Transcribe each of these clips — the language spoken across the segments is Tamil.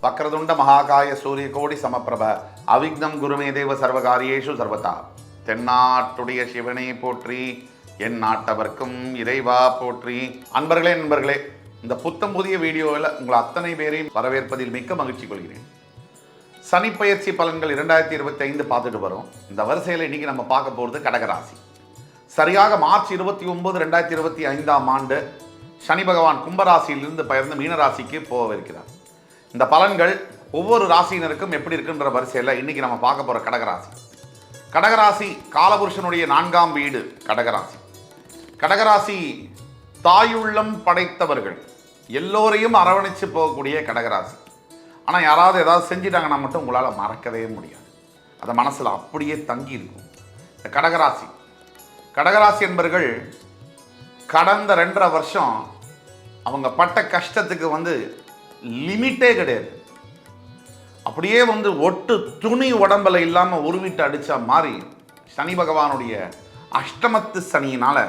வக்ரதுண்ட மகாகாய சூரியகோடி சமப்பிரப அவிக்னம் குருமே தேவ சர்வகாரியேஷு சர்வதா. தென்னாட்டுடைய சிவனை போற்றி, என் நாட்டவர்க்கும் இறைவா போற்றி. நண்பர்களே, இந்த புத்தம் புதிய வீடியோவில் உங்கள் அத்தனை பேரையும் வரவேற்பதில் மிக்க மகிழ்ச்சி கொள்கிறேன். சனிப்பெயர்ச்சி பலன்கள் 2025 பார்த்துட்டு வரோம். இந்த வரிசையில் இன்னைக்கு நம்ம பார்க்க போகிறது கடகராசி. சரியாக மார்ச் 29, 2025ஆம் ஆண்டு சனி பகவான் கும்பராசியிலிருந்து பெயர்ந்து மீனராசிக்கு போகவிருக்கிறார். இந்த பலன்கள் ஒவ்வொரு ராசியினருக்கும் எப்படி இருக்குன்ற வரிசையில் இன்னைக்கு நம்ம பார்க்க போகிற கடகராசி. கடகராசி காலபுருஷனுடைய 4ஆம் வீடு கடகராசி. கடகராசி தாயுள்ளம் படைத்தவர்கள், எல்லோரையும் அரவணைச்சு போகக்கூடிய கடகராசி. ஆனால் யாராவது ஏதாவது செஞ்சிட்டாங்கன்னா மட்டும் உங்களால் மறக்கவே முடியாது. அதை மனசில் அப்படியே தங்கி இருக்கும். இந்த கடகராசி என்பவர்கள் கடந்த 2.5 வருஷம் அவங்க பட்ட கஷ்டத்துக்கு லிமிட்டே கிடையாது. அப்படியே ஒட்டு துணி உடம்புல இல்லாமல் உருவிட்டு அடித்த மாதிரி சனி பகவானுடைய அஷ்டமத்து சனியினால்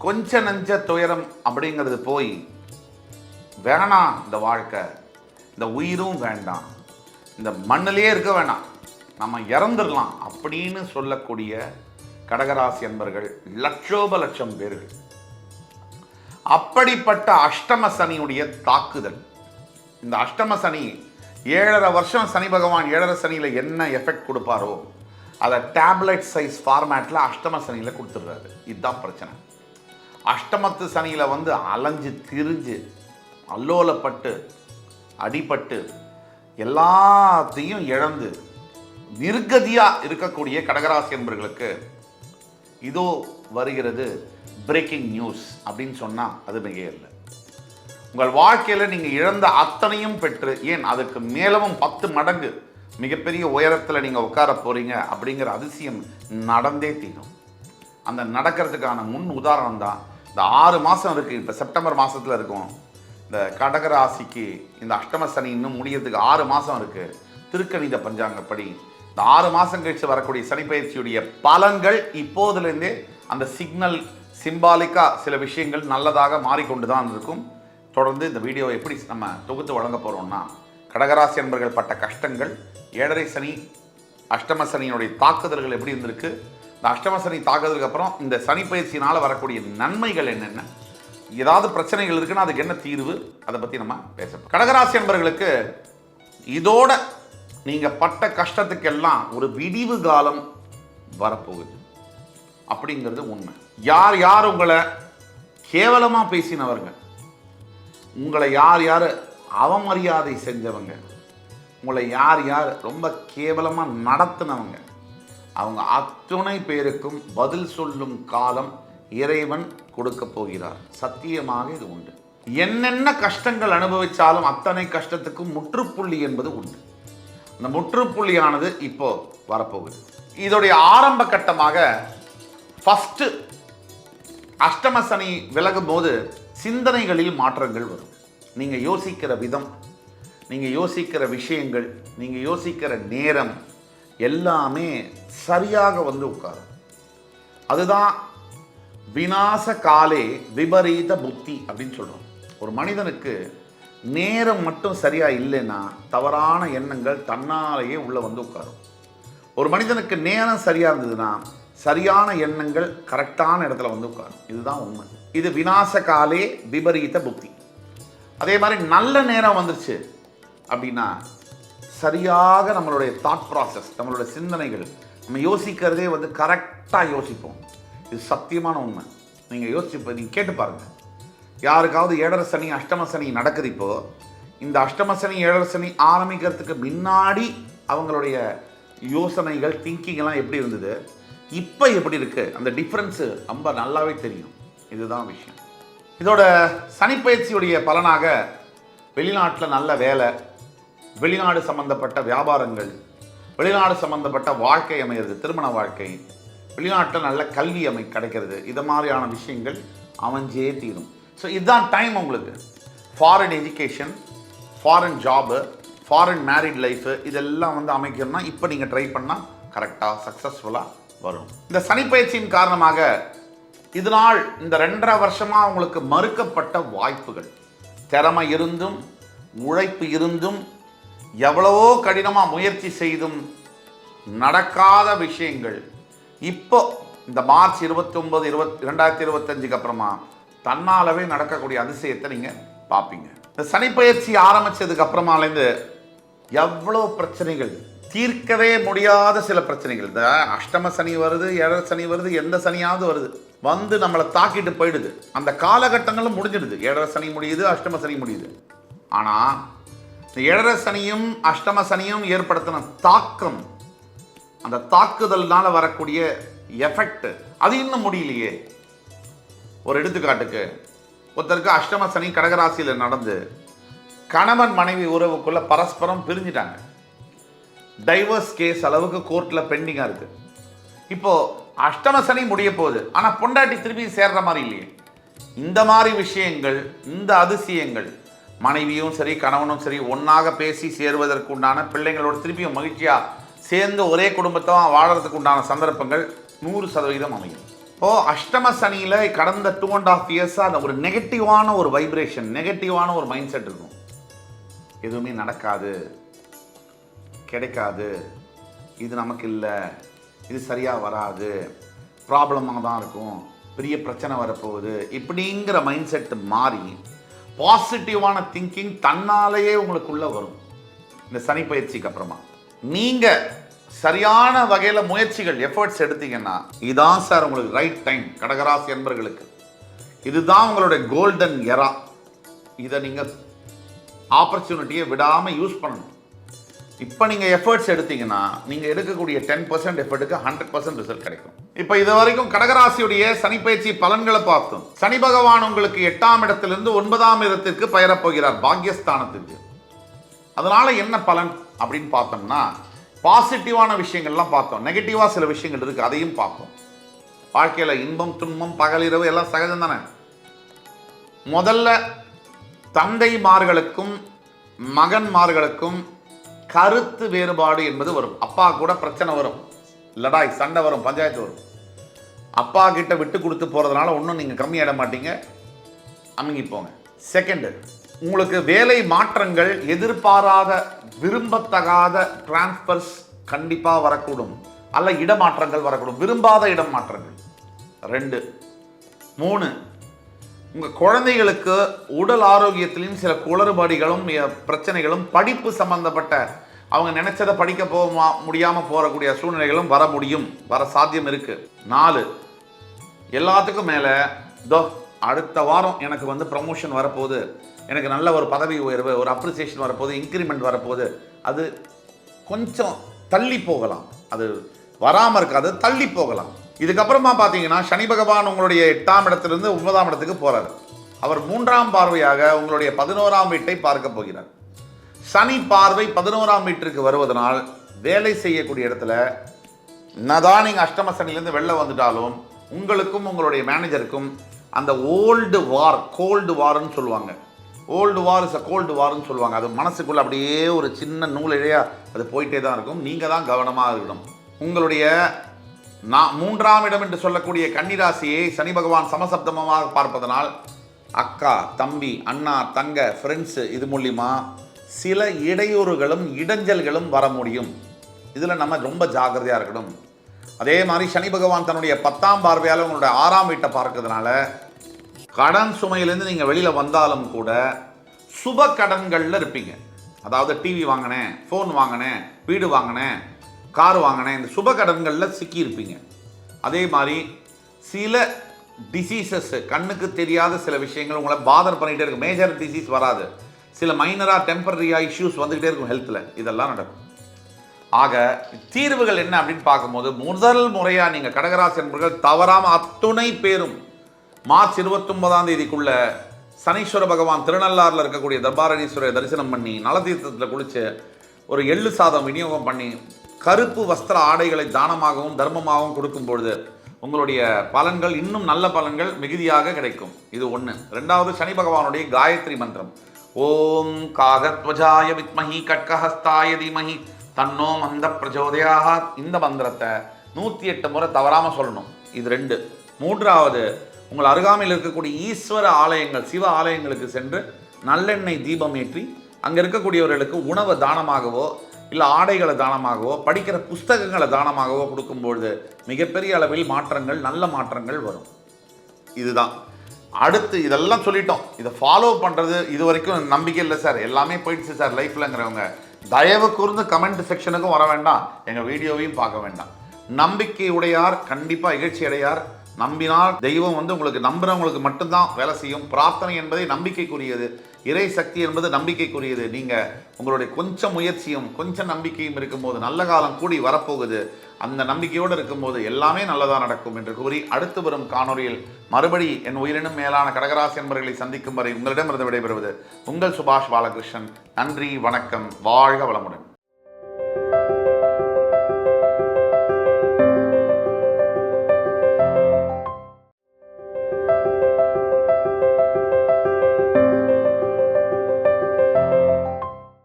கொஞ்ச நஞ்ச துயரம் அப்படிங்கிறது போய் வேணாம், இந்த வாழ்க்கை, இந்த உயிரும் வேண்டாம், இந்த மண்ணிலே இருக்க வேணாம், நம்ம இறந்துடலாம் அப்படின்னு சொல்லக்கூடிய கடகராசி என்பர்கள் லட்சோபலட்சம் பேர்கள். அப்படிப்பட்ட அஷ்டம சனியுடைய தாக்குதல். இந்த அஷ்டம சனி 7.5 வருஷம் சனி பகவான் 7.5 சனியில் என்ன எஃபெக்ட் கொடுப்பாரோ அதை டேப்லெட் சைஸ் ஃபார்மேட்டில் அஷ்டம சனியில் கொடுத்துடுறாரு. இதுதான் பிரச்சனை. அஷ்டமத்து சனியில் அலைஞ்சு திரிஞ்சு அல்லோலப்பட்டு அடிபட்டு எல்லாத்தையும் இழந்து நிர்கதியாக இருக்கக்கூடிய கடகராசி என்பவர்களுக்கு இதோ வருகிறது பிரேக்கிங் நியூஸ் அப்படின்னு சொன்னால் அது மிக இல்லை. உங்கள் வாழ்க்கையில் நீங்கள் இழந்த அத்தனையும் பெற்று, ஏன் அதுக்கு மேலும் 10 மடங்கு மிகப்பெரிய உயரத்தில் நீங்கள் உட்கார போகிறீங்க அப்படிங்கிற அதிசயம் நடந்தே தீரும். அந்த நடக்கிறதுக்கான முன் உதாரணம் தான் இந்த 6 மாதம் இருக்குது. இப்போ செப்டம்பர் மாதத்தில் இருக்கும். இந்த கடகராசிக்கு இந்த அஷ்டம சனி இன்னும் முடியறதுக்கு 6 மாதம் இருக்குது. திருக்கணித பஞ்சாங்கப்படி இந்த 6 மாதம் கழித்து வரக்கூடிய சனிப்பெயர்ச்சியுடைய பலன்கள் இப்போதுலேருந்தே அந்த சிக்னல் சிம்பாலிக்காக சில விஷயங்கள் நல்லதாக மாறிக்கொண்டு தான் இருக்கும். தொடர்ந்து இந்த வீடியோவை எப்படி நம்ம தொகுத்து வழங்க போகிறோம்னா, கடகராசி என்பர்கள் பட்ட கஷ்டங்கள், 7.5 சனி அஷ்டம சனியினுடைய தாக்குதல்கள் எப்படி இருந்திருக்கு, இந்த அஷ்டம சனி தாக்குதலுக்கு அப்புறம் இந்த சனிப்பெயர்ச்சியினால் வரக்கூடிய நன்மைகள் என்னென்ன, ஏதாவது பிரச்சனைகள் இருக்குன்னா அதுக்கு என்ன தீர்வு, அதை பற்றி நம்ம பேச. கடகராசி என்பர்களுக்கு இதோட நீங்கள் பட்ட கஷ்டத்துக்கெல்லாம் ஒரு விடிவு காலம் வரப்போகுது அப்படிங்கிறது உண்மை. யார் யார் உங்களை கேவலமாக பேசினவங்க, உங்களை யார் யார் அவமரியாதை செஞ்சவங்க, உங்களை யார் யார் ரொம்ப கேவலமாக நடத்தினவங்க, அவங்க அத்துணை பேருக்கும் பதில் சொல்லும் காலம் இறைவன் கொடுக்க போகிறார். சத்தியமாக இது உண்டு. என்னென்ன கஷ்டங்கள் அனுபவித்தாலும் அத்தனை கஷ்டத்துக்கும் முற்றுப்புள்ளி என்பது உண்டு. இந்த முற்றுப்புள்ளியானது இப்போ வரப்போகுது. இதோடைய ஆரம்ப கட்டமாக ஃபஸ்ட்டு அஷ்டம சனி விலகும் போது சிந்தனைகளில் மாற்றங்கள் வரும். நீங்கள் யோசிக்கிற விதம், நீங்கள் யோசிக்கிற விஷயங்கள், நீங்கள் யோசிக்கிற நேரம் எல்லாமே சரியாக உட்காரும். அதுதான் விநாச காலே விபரீத புத்தி அப்படின்னு சொல்கிறோம். ஒரு மனிதனுக்கு நேரம் மட்டும் சரியாக இல்லைன்னா தவறான எண்ணங்கள் தன்னாலேயே உள்ளே உட்காரும். ஒரு மனிதனுக்கு நேரம் சரியாக இருந்ததுன்னா சரியான எண்ணங்கள் கரெக்டான இடத்துல உட்காரும். இதுதான் உண்மை. இது விநாச காலே விபரீத புத்தி. அதே மாதிரி நல்ல நேரம் வந்துருச்சு அப்படின்னா சரியாக நம்மளுடைய தாட் ப்ராசஸ், நம்மளுடைய சிந்தனைகள், நம்ம யோசிக்கிறதே கரெக்டாக யோசிப்போம். இது சத்தியமான உண்மை. நீங்கள் கேட்டு பாருங்கள். யாருக்காவது 7.5 சனி அஷ்டம சனி நடக்குது. இப்போது இந்த அஷ்டம சனி 7.5 சனி ஆரம்பிக்கிறதுக்கு முன்னாடி அவங்களுடைய யோசனைகள், திங்கிங்கெல்லாம் எப்படி இருந்தது, இப்போ எப்படி இருக்குது, அந்த டிஃப்ரென்ஸு ரொம்ப நல்லாவே தெரியும். இதுதான் விஷயம். இதோட சனிப்பெயர்ச்சியுடைய பலனாக வெளிநாட்டில் நல்ல வேலை, வெளிநாடு சம்பந்தப்பட்ட வியாபாரங்கள், வெளிநாடு சம்பந்தப்பட்ட வாழ்க்கை அமைகிறது, திருமண வாழ்க்கை, வெளிநாட்டில் நல்ல கல்வி கிடைக்கிறது, இது மாதிரியான விஷயங்கள் அமைஞ்சே தீரும். ஸோ இதுதான் டைம் உங்களுக்கு. Foreign education, foreign job, foreign married life இதெல்லாம் அமைக்கணும்னா இப்போ நீங்கள் ட்ரை பண்ணால் கரெக்டாக சக்ஸஸ்ஃபுல்லாக வரும். இந்த சனிப்பெயர்ச்சியின் காரணமாக இதனால் இந்த 2.5 வருஷமாக உங்களுக்கு மறுக்கப்பட்ட வாய்ப்புகள், திறமை இருந்தும் உழைப்பு இருந்தும் எவ்வளவோ கடினமாக முயற்சி செய்தும் நடக்காத விஷயங்கள் இப்போ இந்த மார்ச் 29 அப்புறமா தன்னாலவே நடக்கக்கூடிய அதிசயத்தை நீங்கள் பார்ப்பீங்க. இந்த சனிப்பெயர்ச்சி ஆரம்பித்ததுக்கு அப்புறமாலேருந்து எவ்வளோ பிரச்சனைகள், தீர்க்கவே முடியாத சில பிரச்சனைகள், இந்த அஷ்டம சனி வருது, ஏழரை சனி வருது, எந்த சனியாவது வருது, வந்து நம்மளை தாக்கிட்டு போயிடுது. அந்த காலகட்டங்களும் முடிஞ்சிடுது. ஏழரை சனி முடியுது, அஷ்டம சனி முடியுது. ஆனால் இந்த ஏழரை சனியும் அஷ்டம சனியும் ஏற்படுத்தின தாக்கம், அந்த தாக்குதல்னால வரக்கூடிய எஃபெக்ட் அது இன்னும் முடியலையே. ஒரு எடுத்துக்காட்டுக்கு, ஒருத்தருக்கு அஷ்டம சனி கடகராசியில் நடந்து கணவன் மனைவி உறவுக்குள்ள பரஸ்பரம் பிரிஞ்சிட்டாங்க. டைவர்ஸ் கேஸ் அளவுக்கு கோர்ட்டில் பெண்டிங்காக இருக்கு. இப்போ அஷ்டம சனி முடிய போகுது, ஆனால் பொண்டாட்டி திருப்பி சேர்ற மாதிரி இல்லையே. இந்த மாதிரி விஷயங்கள், இந்த அதிசயங்கள், மனைவியும் சரி கணவனும் சரி ஒன்றாக பேசி சேருவதற்கு உண்டான, பிள்ளைங்களோட திருப்பியும் மகிழ்ச்சியாக சேர்ந்து ஒரே குடும்பத்தை வாழறதுக்கு உண்டான சந்தர்ப்பங்கள் 100% அமையும். இப்போது அஷ்டம சனியில் கடந்த 2.5 இயர்ஸாக அந்த ஒரு நெகட்டிவான ஒரு வைப்ரேஷன், நெகட்டிவான ஒரு மைண்ட் செட் இருக்கும். எதுவுமே நடக்காது, கிடைக்காது, இது நமக்கு இல்லை, இது சரியாக வராது, ப்ராப்ளமாக தான் இருக்கும், பெரிய பிரச்சனை வரப்போகுது, இப்படிங்கிற மைண்ட் செட்டு மாறி பாசிட்டிவான திங்கிங் தன்னாலேயே உங்களுக்குள்ளே வரும். இந்த சனி பயிற்சிக்கு அப்புறமா நீங்கள் சரியான வகையில் முயற்சிகள், எஃபர்ட்ஸ் எடுத்தீங்கன்னா இதுதான் சார் உங்களுக்கு ரைட் டைம். கடகராசி என்பர்களுக்கு இதுதான் உங்களுடைய கோல்டன் எரா. இதை நீங்கள் ஆப்பர்ச்சுனிட்டியை விடாமல் யூஸ் பண்ணணும். இப்போ நீங்கள் எஃபர்ட்ஸ் எடுத்தீங்கன்னா நீங்கள் எடுக்கக்கூடிய 10% எஃபர்ட்டுக்கு 100% ரிசல்ட் கிடைக்கும். இப்போ இது வரைக்கும் கடகராசியுடைய சனிப்பயிற்சி பலன்களை பார்த்தோம். சனி பகவான் உங்களுக்கு 8ஆம் இடத்திலிருந்து 9ஆம் இடத்திற்கு பெயரப் போகிறார், பாக்யஸ்தானத்திற்கு. அதனால என்ன பலன் அப்படின்னு பார்த்தோம்னா, பாசிட்டிவான விஷயங்கள்லாம் பார்த்தோம், நெகட்டிவாக சில விஷயங்கள் இருக்குது, அதையும் பார்ப்போம். வாழ்க்கையில் இன்பம் துன்பம் பகலிரவு எல்லாம் சகஜம் தானே. முதல்ல தந்தைமார்களுக்கும் மகன்மார்களுக்கும் கருத்து வேறுபாடு என்பது வரும். அப்பா கூட பிரச்சனை வரும், லடாய் சண்டை வரும், பஞ்சாயத்து வரும். அப்பா கிட்ட விட்டு கொடுத்து போகிறதுனால ஒன்றும் நீங்கள் கம்மியாயிட மாட்டீங்க, அமுங்கி போங்க. செகண்டு, உங்களுக்கு வேலை மாற்றங்கள், எதிர்பாராத விரும்பத்தகாத டிரான்ஸ்ஃபர்ஸ் கண்டிப்பாக வரக்கூடும், அல்ல இடமாற்றங்கள் வரக்கூடும், விரும்பாத இடம் மாற்றங்கள். 2, 3, உங்கள் குழந்தைகளுக்கு உடல் ஆரோக்கியத்திலையும் சில குளறுபடிகளும் பிரச்சனைகளும், படிப்பு சம்பந்தப்பட்ட அவங்க நினைச்சதை படிக்க போக முடியாமல் போகக்கூடிய சூழ்நிலைகளும் வர முடியும், வர சாத்தியம் இருக்குது. 4, எல்லாத்துக்கும் மேலே அடுத்த வாரம் எனக்கு வந்து ப்ரமோஷன் வரப்போகுது, எனக்கு நல்ல ஒரு பதவி உயர்வு, ஒரு அப்ரிசியேஷன் வரப்போகுது, இன்க்ரிமெண்ட் வரப்போகுது, அது கொஞ்சம் தள்ளி போகலாம், அது வராமல் இருக்காது, தள்ளி போகலாம். இதுக்கப்புறமா பார்த்தீங்கன்னா சனி பகவான் உங்களுடைய 8ஆம் இடத்திலிருந்து 9ஆம் இடத்துக்கு போகிறார். அவர் 3ஆம் பார்வையாக உங்களுடைய 11ஆம் வீட்டை பார்க்க போகிறார். சனி பார்வை 11ஆம் வீட்டிற்கு வருவதனால் வேலை செய்யக்கூடிய இடத்துல என்னதான் நீங்கள் அஷ்டம சனிலேருந்து வெளில வந்துட்டாலும் உங்களுக்கும் உங்களுடைய மேனேஜருக்கும் அந்த ஓல்டு வார், கோல்டு வார்ன்னு சொல்லுவாங்க, old war is a cold வார்ன்னு சொல்லுவாங்க, அது மனசுக்குள்ளே அப்படியே ஒரு சின்ன நூல் இழையாக அது போயிட்டே தான் இருக்கும். நீங்கள் தான் கவனமாக இருக்கணும். உங்களுடைய 3ஆம் இடம் என்று சொல்லக்கூடிய கன்னிராசியை சனி பகவான் சமசப்தமமாக பார்ப்பதனால் அக்கா தம்பி அண்ணா தங்க ஃப்ரெண்ட்ஸு இது மூலிமா சில இடையூறுகளும் இடைஞ்சல்களும் வர முடியும். இதில் நம்ம ரொம்ப ஜாக்கிரதையாக இருக்கணும். அதே மாதிரி சனி பகவான் தன்னுடைய 10ஆம் பார்வையால் உங்களுடைய 6ஆம் வீட்டை பார்க்கறதுனால கடன் சுமையிலேருந்து நீங்கள் வெளியில் வந்தாலும் கூட சுப கடன்களில் இருப்பீங்க. அதாவது டிவி வாங்கினேன், ஃபோன் வாங்கினேன், வீடு வாங்கினேன், கார் வாங்கினேன், இந்த சுப கடன்களில் சிக்கியிருப்பீங்க. அதே மாதிரி சில டிசீசஸ், கண்ணுக்கு தெரியாத சில விஷயங்கள் உங்களை பாதர் பண்ணிகிட்டே இருக்கும். மேஜர் டிசீஸ் வராது, சில மைனராக டெம்பரரியாக இஷ்யூஸ் வந்துக்கிட்டே இருக்கும் ஹெல்த்தில், இதெல்லாம் நடக்கும். ஆக தீர்வுகள் என்ன அப்படின்னு பார்க்கும்போது, முதல் முறையாக நீங்கள் கடகராசி என்பவர்கள் தவறாமல் அத்துணை பேரும் மார்ச் 29ஆம் தேதிக்குள்ள சனீஸ்வர பகவான் திருநள்ளாறில் இருக்கக்கூடிய தர்பாரணீஸ்வரரை தரிசனம் பண்ணி நலதீர்த்தத்தில் குளித்து ஒரு எள்ளு சாதம் விநியோகம் பண்ணி கருப்பு வஸ்திர ஆடைகளை தானமாகவும் தர்மமாகவும் கொடுக்கும் பொழுது உங்களுடைய பலன்கள், இன்னும் நல்ல பலன்கள் மிகுதியாக கிடைக்கும். இது 1. 2வது, சனி பகவானுடைய காயத்ரி மந்திரம், ஓம் காகத்வஜாய வித்மஹி கட்கஹஸ்தாய தீமஹி தன்னோ மந்த பிரச்சோதயாத். இந்த மந்திரத்தை 108 முறை தவறாமல் சொல்லணும். இது 2. 3வது, உங்கள் அருகாமையில் இருக்கக்கூடிய ஈஸ்வர ஆலயங்கள், சிவ ஆலயங்களுக்கு சென்று நல்லெண்ணெய் தீபம் ஏற்றி அங்கே இருக்கக்கூடியவர்களுக்கு உணவை தானமாகவோ இல்லை ஆடைகளை தானமாகவோ படிக்கிற புஸ்தகங்களை தானமாகவோ கொடுக்கும்பொழுது மிகப்பெரிய அளவில் மாற்றங்கள், நல்ல மாற்றங்கள் வரும். இதுதான். அடுத்து இதெல்லாம் சொல்லிட்டோம். இதை ஃபாலோ பண்ணுறது இது வரைக்கும் நம்பிக்கை இல்லை சார், எல்லாமே போயிடுச்சு சார் லைஃப்லங்கிறவங்க தயவு கூர்ந்து கமெண்ட் செக்ஷனுக்கும் வர வேண்டாம், எங்கள் வீடியோவையும் பார்க்க வேண்டாம். நம்பிக்கை உடையார் கண்டிப்பாக இகழ்ச்சி அடையார். நம்பினால் தெய்வம் உங்களுக்கு நம்புறவங்களுக்கு மட்டும்தான் வேலை செய்யும். பிரார்த்தனை என்பதை நம்பிக்கைக்குரியது, இறை சக்தி என்பது நம்பிக்கைக்குரியது. நீங்கள் உங்களுடைய கொஞ்சம் முயற்சியும் கொஞ்சம் நம்பிக்கையும் இருக்கும்போது நல்ல காலம் கூடி வரப்போகுது. அந்த நம்பிக்கையோடு இருக்கும்போது எல்லாமே நல்லதாக நடக்கும் என்று கூறி அடுத்து வரும் காணொலியில் மறுபடி என் உயிரினும் மேலான கடகராசி என்பவர்களை சந்திக்கும் வரை உங்களிடமிருந்து விடைபெறுவது உங்கள் சுபாஷ் பாலகிருஷ்ணன். நன்றி, வணக்கம், வாழ்க வளமுடன்.